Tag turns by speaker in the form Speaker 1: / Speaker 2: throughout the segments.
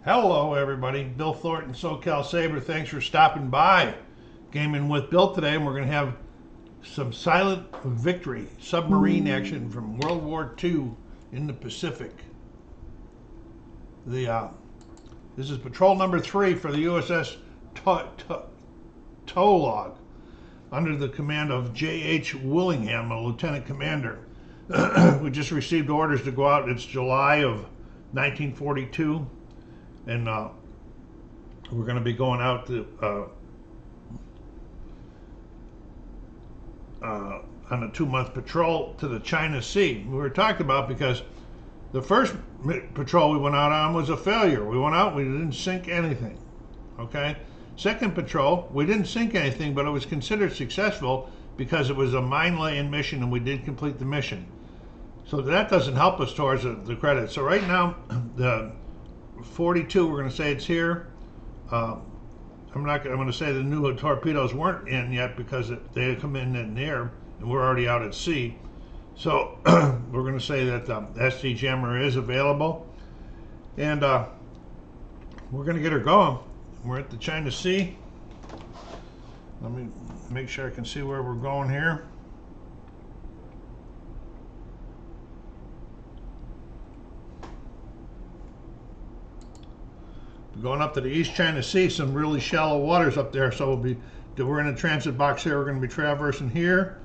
Speaker 1: Hello, everybody. Bill Thornton, SoCal Saber. Thanks for stopping by. Gaming with Bill today, and we're going to have some silent victory submarine action from World War II in the Pacific. This is patrol number 3 for the USS Tautog, under the command of J.H. Willingham, a lieutenant commander. We just received orders to go out. It's July of 1942. And we're going to be going out to, on a 2-month patrol to the China Sea. We were talked about because the first patrol we went out on was a failure. We went out, we didn't sink anything. Okay? Second patrol, we didn't sink anything, but it was considered successful because it was a mine-laying mission and we did complete the mission. So that doesn't help us towards the credit. So right now, the 42, we're going to say it's here. I'm going to say the new torpedoes weren't in yet because they had come in the air and we're already out at sea. So we're going to say that SD jammer is available, and we're going to get her going. We're at the China Sea. Let me make sure I can see where we're going here. Going up to the East China Sea, some really shallow waters up there, so we're in a transit box here. We're going to be traversing here,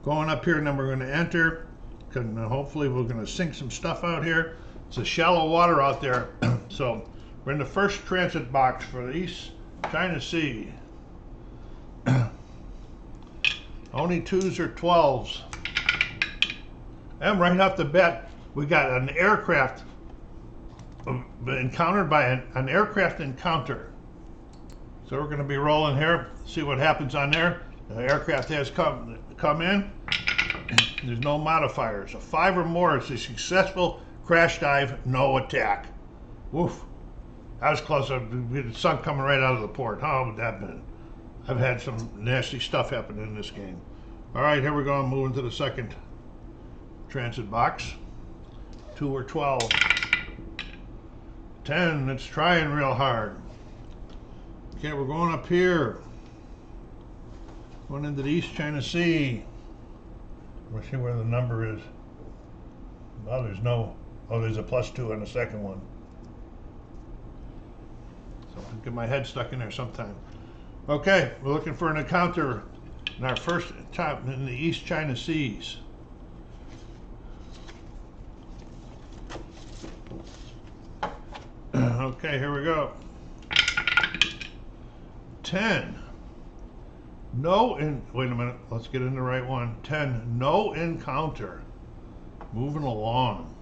Speaker 1: going up here, and then we're going to enter, and hopefully we're going to sink some stuff out here. It's a shallow water out there, so we're in the first transit box for the East China Sea. Only 2s or 12s. And right off the bat, we got an aircraft encountered by an aircraft encounter. So we're going to be rolling here, see what happens on there. The aircraft has come in. There's no modifiers. A 5 or more is a successful crash dive, no attack. Woof. That was close. The sun coming right out of the port. How would that have been? I've had some nasty stuff happen in this game. All right, here we go. I'm moving to the second transit box. 2 or 12. 10, it's trying real hard. Okay, we're going up here. Going into the East China Sea. We'll see where the number is. Well, there's no, there's a +2 on the second one. So I'll get my head stuck in there sometime. Okay, we're looking for an encounter in our first time in the East China Seas. Okay, here we go. 10. Wait a minute, let's get in the right one. 10, no encounter. Moving along.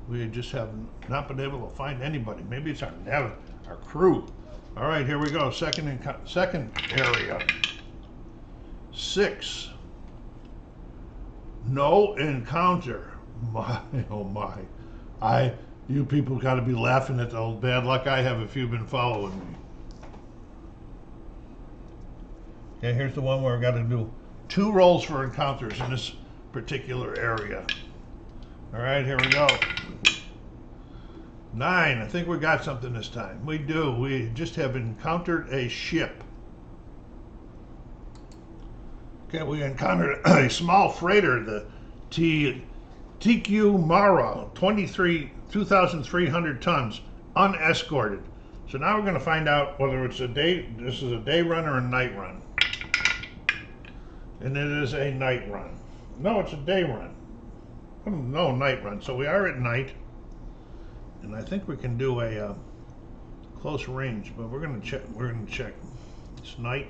Speaker 1: We just have not been able to find anybody. Maybe it's our crew. All right, here we go. Second area. 6. No encounter. My, oh my. You people got to be laughing at the bad luck I have if you've been following me. Okay, here's the one where I got to do 2 rolls for encounters in this particular area. All right, here we go. 9, I think we got something this time. We do. We just have encountered a ship. Okay, we encountered a small freighter, the TQ Mara, 2,300 tons, unescorted. So now we're going to find out whether it's this is a day run or a night run. And it is a night run. No, it's a day run. No, night run. So we are at night. And I think we can do a close range, but we're going to check. It's night.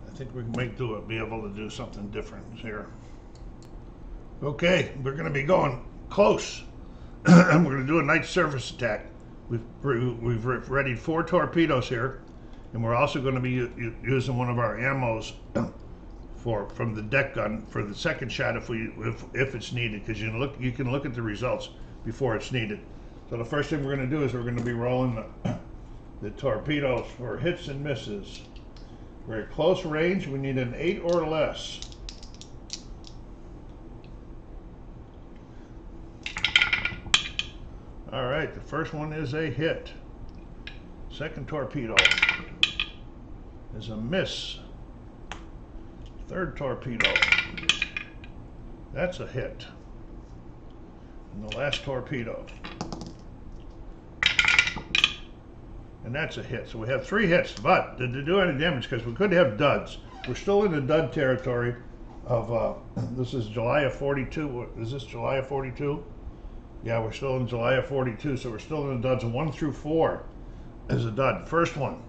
Speaker 1: I think we might be able to do something different here. Okay, we're going to be going close. And we're going to do a night surface attack. We've readied 4 torpedoes here, and we're also going to be using one of our ammos from the deck gun for the second shot if it's needed, because you can look at the results before it's needed. So the first thing we're going to do is we're going to be rolling the torpedoes for hits and misses. We're at close range. We need an 8 or less. All right, the first one is a hit. Second torpedo is a miss. Third torpedo, that's a hit. And the last torpedo, and that's a hit. So we have 3 hits, but did they do any damage? Because we could have duds. We're still in the dud territory of, this is July of 42. Is this July of 42? Yeah, we're still in July of 42, so we're still in the duds. 1 through 4 is a dud. First one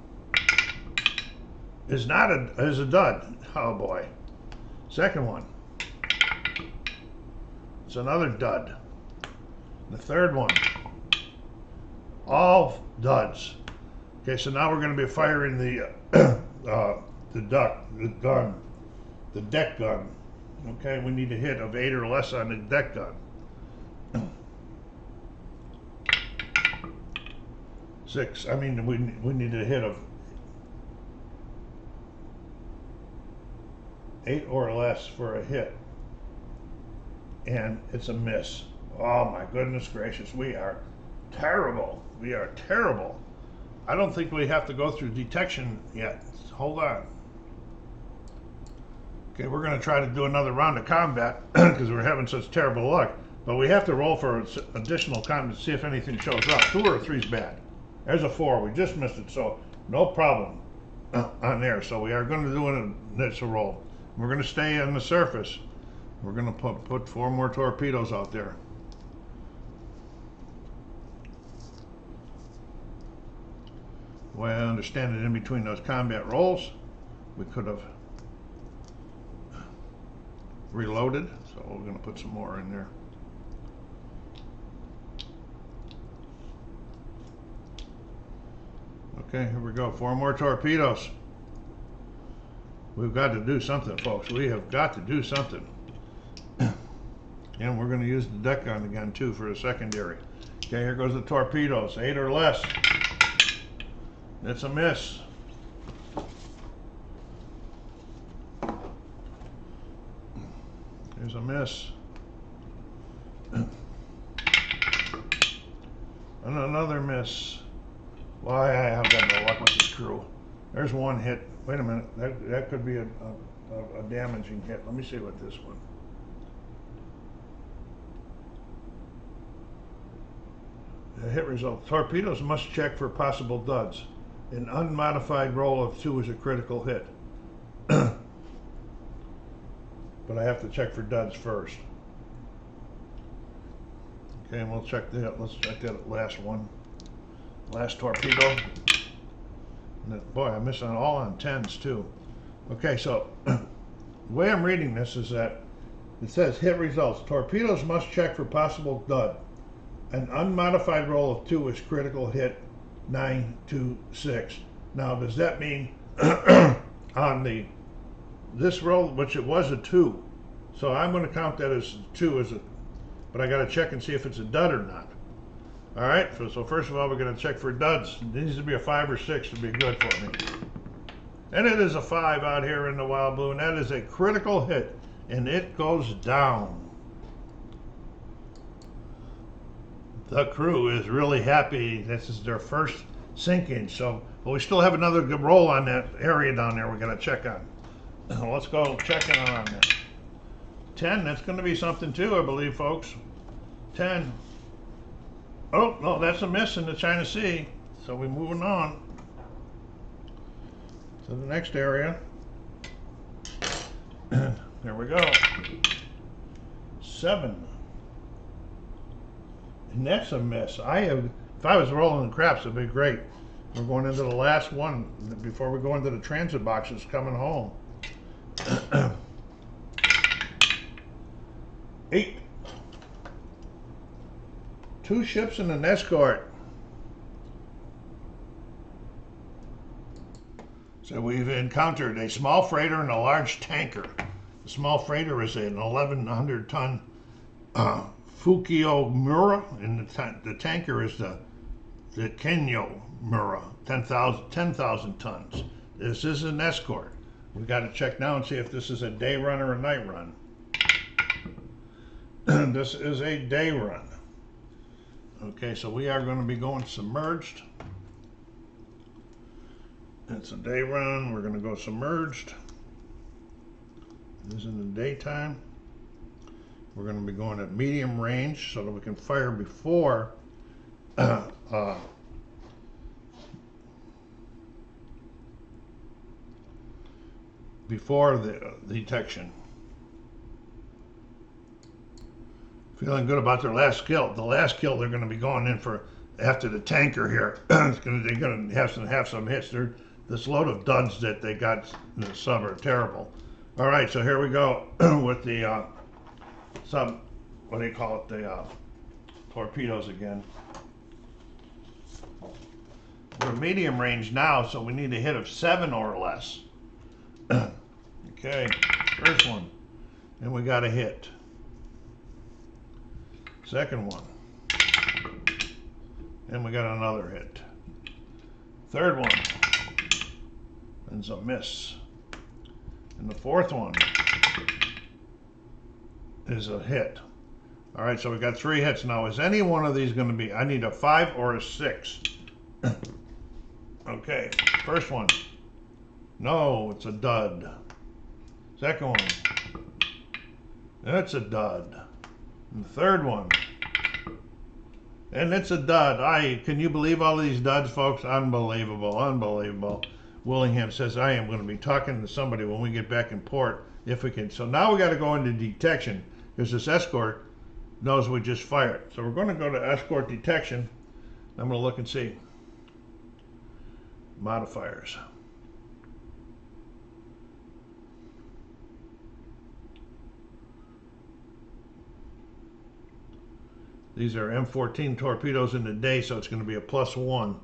Speaker 1: is not a dud. Oh boy. Second one, it's another dud. The third one, all duds. Okay, so now we're going to be firing the deck gun. Okay, we need a hit of 8 or less on the deck gun. 6. I mean, we need a hit of 8 or less for a hit, and it's a miss. Oh my goodness gracious, we are terrible. We are terrible. I don't think we have to go through detection yet. Hold on. Okay, we're going to try to do another round of combat because we're having such terrible luck. But we have to roll for additional combat to see if anything shows up. 2 or 3 is bad. There's a 4. We just missed it, so no problem on there. So we are going to do an initial roll. We're going to stay on the surface. We're going to put 4 more torpedoes out there. The way I understand it, in between those combat rolls, we could have reloaded, so we're going to put some more in there. Okay, here we go. 4 more torpedoes. We've got to do something, folks. We have got to do something. And we're going to use the deck gun again, too, for a secondary. Okay, here goes the torpedoes. 8 or less. It's a miss. There's a miss. And another miss. Why, I have got no luck with this crew. There's 1 hit. Wait a minute. That could be a damaging hit. Let me see what this one. The hit result. Torpedoes must check for possible duds. An unmodified roll of 2 is a critical hit. But I have to check for duds first. Okay, and we'll check that. Let's check that last one. Last torpedo. And that, boy, I missed on all on 10s too. Okay, so the way I'm reading this is that it says hit results. Torpedoes must check for possible dud. An unmodified roll of 2 is critical hit. 9 to 6. Now, does that mean on this roll, which it was a 2, so I'm going to count that as 2 but I got to check and see if it's a dud or not. All right. So first of all, we're going to check for duds. It needs to be a 5 or 6 to be good for me. And it is a 5 out here in the Wild Blue, and that is a critical hit, and it goes down. The crew is really happy. This is their first sinking, but we still have another good roll on that area down there we got to check on. Let's go checking on that. 10, that's going to be something too, I believe, folks. 10. Oh, no, that's a miss in the China Sea. So we're moving on to the next area. There we go. 7. And that's a miss. If I was rolling the craps, it'd be great. We're going into the last one before we go into the transit boxes coming home. 8. 2 ships and an escort. So we've encountered a small freighter and a large tanker. The small freighter is an 1,100-ton Fukio Mura, and the tanker is the Kenyo Mura, 10,000 tons. This is an escort. We got to check now and see if this is a day run or a night run. This is a day run. Okay, so we are going to be going submerged. It's a day run. We're going to go submerged. This is in the daytime. We're going to be going at medium range so that we can fire before before the detection. Feeling good about their last kill. The last kill they're going to be going in for after the tanker here. They're going to have some hits. This load of duds that they got in the sub are terrible. All right, so here we go with the sub. What do you call it? The torpedoes again. We're medium range now, so we need a hit of 7 or less. Okay, first one, and we got a hit. Second one, and we got another hit. Third one, and a miss. And the fourth one is a hit. All right, so we got 3 hits now. Is any one of these going to be? I need a 5 or a 6. Okay, first one. No, it's a dud. Second one. That's a dud. And the third one. And it's a dud. Can you believe all of these duds, folks? Unbelievable, unbelievable. Willingham says, I am going to be talking to somebody when we get back in port, if we can. So now we got to go into detection, because this escort knows we just fired. So we're going to go to escort detection. I'm going to look and see. Modifiers. These are M14 torpedoes in the day, so it's going to be a +1.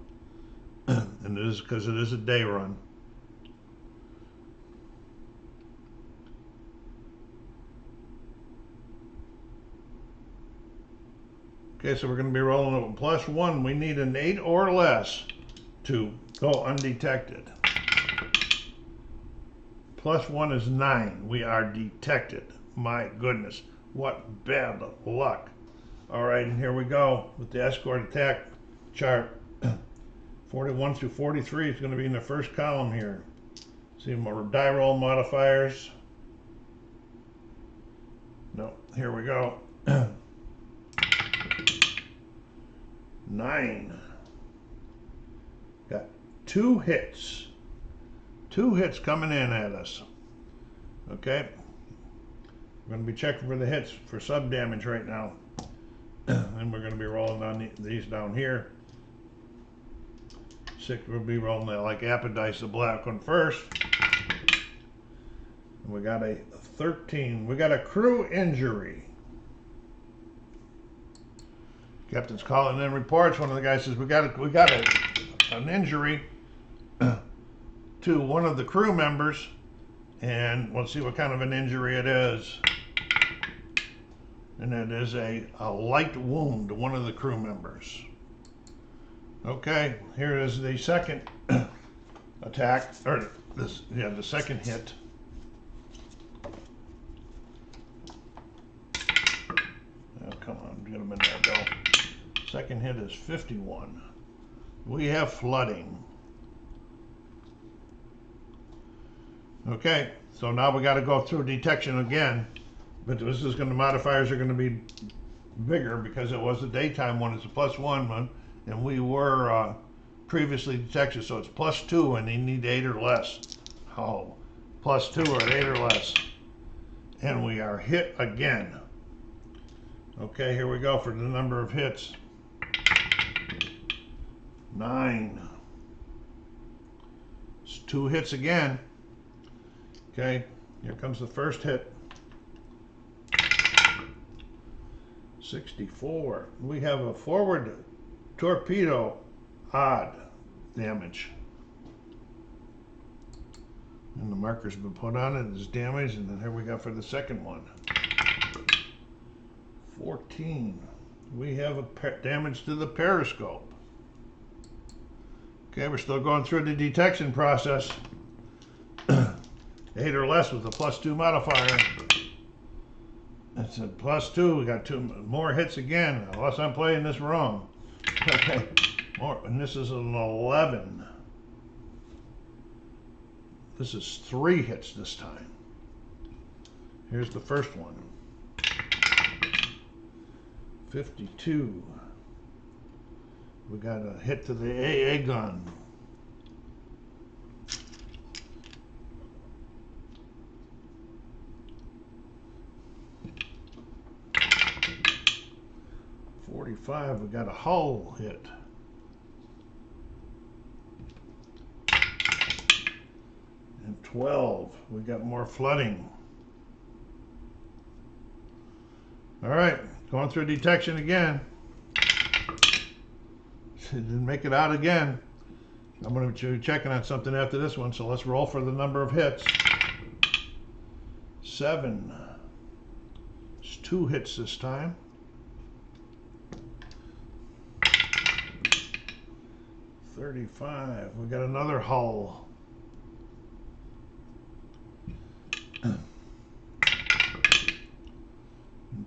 Speaker 1: And it is because it is a day run. Okay, so we're going to be rolling a +1. We need an 8 or less to go undetected. +1 is 9. We are detected. My goodness, what bad luck. All right, and here we go with the escort attack chart. 41 through 43 is going to be in the first column here. See more die roll modifiers. No, here we go. 9. Got 2 hits. 2 hits coming in at us. Okay. We're going to be checking for the hits for sub damage right now. And we're going to be rolling on these down here. 6, we'll be rolling that like Apodice, the black one first. And we got a 13. We got a crew injury. Captain's calling in reports. One of the guys says we got an injury to one of the crew members, and we'll see what kind of an injury it is. And it is a light wound to one of the crew members. Okay, here is the second attack, or the second hit. Oh, come on, get him in there, Bill. Second hit is 51. We have flooding. Okay, so now we got to go through detection again. But this is going to, modifiers are going to be bigger because it was a daytime one. It's a +1 one, and we were previously detected, so it's +2, and they need 8 or less. Oh, +2 or 8 or less, and we are hit again. Okay, here we go for the number of hits. 9. It's 2 hits again. Okay, here comes the first hit. 64. We have a forward torpedo odd damage. And the marker's been put on it, it's damaged, and then here we go for the second one. 14. We have a damage to the periscope. Okay, we're still going through the detection process. 8 or less with a +2 modifier. It's a +2. We got 2 more hits again, unless I'm playing this wrong. Okay, more, and this is an 11. This is 3 hits this time. Here's the first one. 52. We got a hit to the AA gun. $45, we got a hull hit. And 12, we got more flooding. All right, going through detection again. Didn't make it out again. I'm going to be checking on something after this one, so let's roll for the number of hits. 7. It's 2 hits this time. 35. We got another hull. And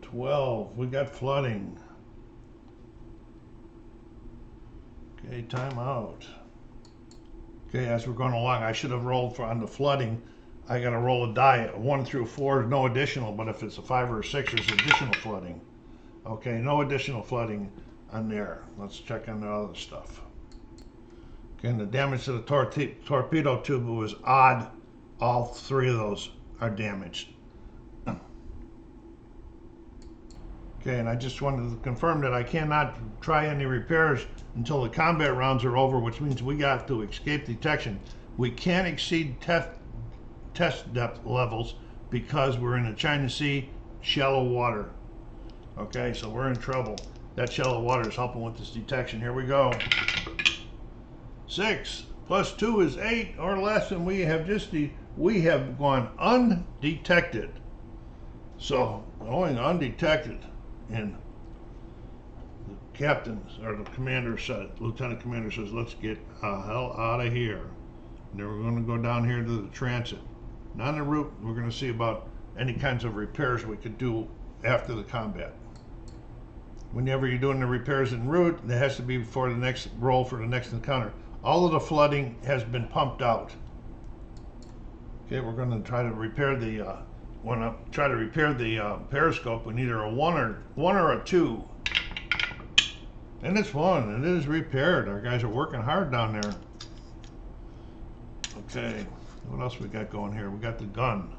Speaker 1: 12. We got flooding. Okay, time out. Okay, as we're going along, I should have rolled for on the flooding. I got to roll a die. 1 through 4 is no additional, but if it's a 5 or a 6, there's additional flooding. Okay, no additional flooding on there. Let's check on the other stuff. Okay, and the damage to the torpedo tube was odd. All 3 of those are damaged. Okay, and I just wanted to confirm that I cannot try any repairs until the combat rounds are over, which means we got to escape detection. We can't exceed test depth levels because we're in the China Sea, shallow water. Okay, so we're in trouble. That shallow water is helping with this detection. Here we go. 6 plus 2 is 8 or less, and we have gone undetected. So going undetected, and the captain or the commander said, lieutenant commander says, let's get the hell out of here. And then we're going to go down here to the transit. Not en route. We're going to see about any kinds of repairs we could do after the combat. Whenever you're doing the repairs en route, it has to be before the next roll for the next encounter. All of the flooding has been pumped out. Okay, we're going to try to repair the periscope. We need either a 1 or a 2. And it's 1. It is repaired. Our guys are working hard down there. Okay, what else we got going here? We got the gun.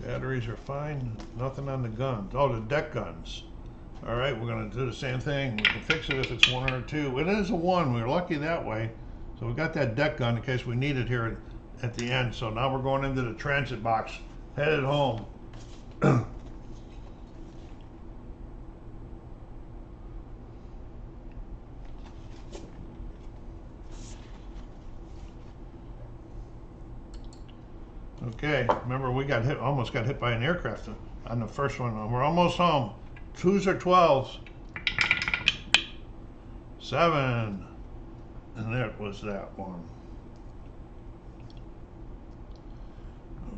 Speaker 1: Batteries are fine. Nothing on the guns. Oh, the deck guns. All right, we're going to do the same thing. We can fix it if it's 1 or 2. It is a 1. We're lucky that way. So we got that deck gun in case we need it here at the end. So now we're going into the transit box, headed home. Okay, remember we got hit, almost got hit by an aircraft on the first one. We're almost home. 2s or 12s. 7. And that was that one.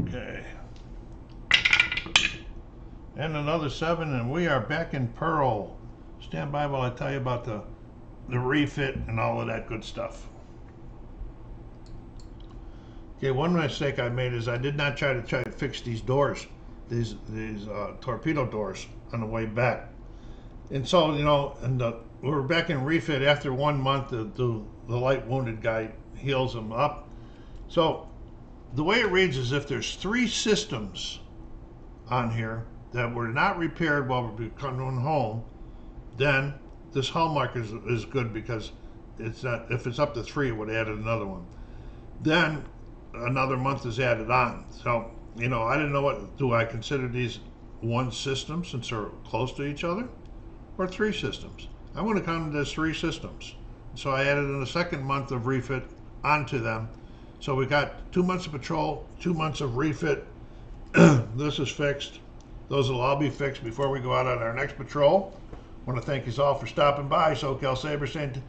Speaker 1: Okay. And another 7, and we are back in Pearl. Stand by while I tell you about the refit and all of that good stuff. Okay, one mistake I made is I did not try to fix these doors, these torpedo doors on the way back. And so, you know, we were back in refit after 1 month. The light wounded guy heals him up. So the way it reads is if there's 3 systems on here that were not repaired while we're coming home, then this hull mark is good because it's not, if it's up to 3, it would add another one. Then another month is added on. So, you know, I didn't know what, do I consider these 1 system since they're close to each other, or 3 systems? I'm going to count it as 3 systems. So I added in the second month of refit onto them. So we got 2 months of patrol, 2 months of refit. This is fixed. Those will all be fixed before we go out on our next patrol. want to thank you all for stopping by. SoCal Saber saying,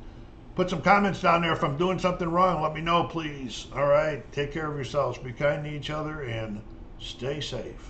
Speaker 1: put some comments down there if I'm doing something wrong. Let me know, please. All right. Take care of yourselves. Be kind to each other and stay safe.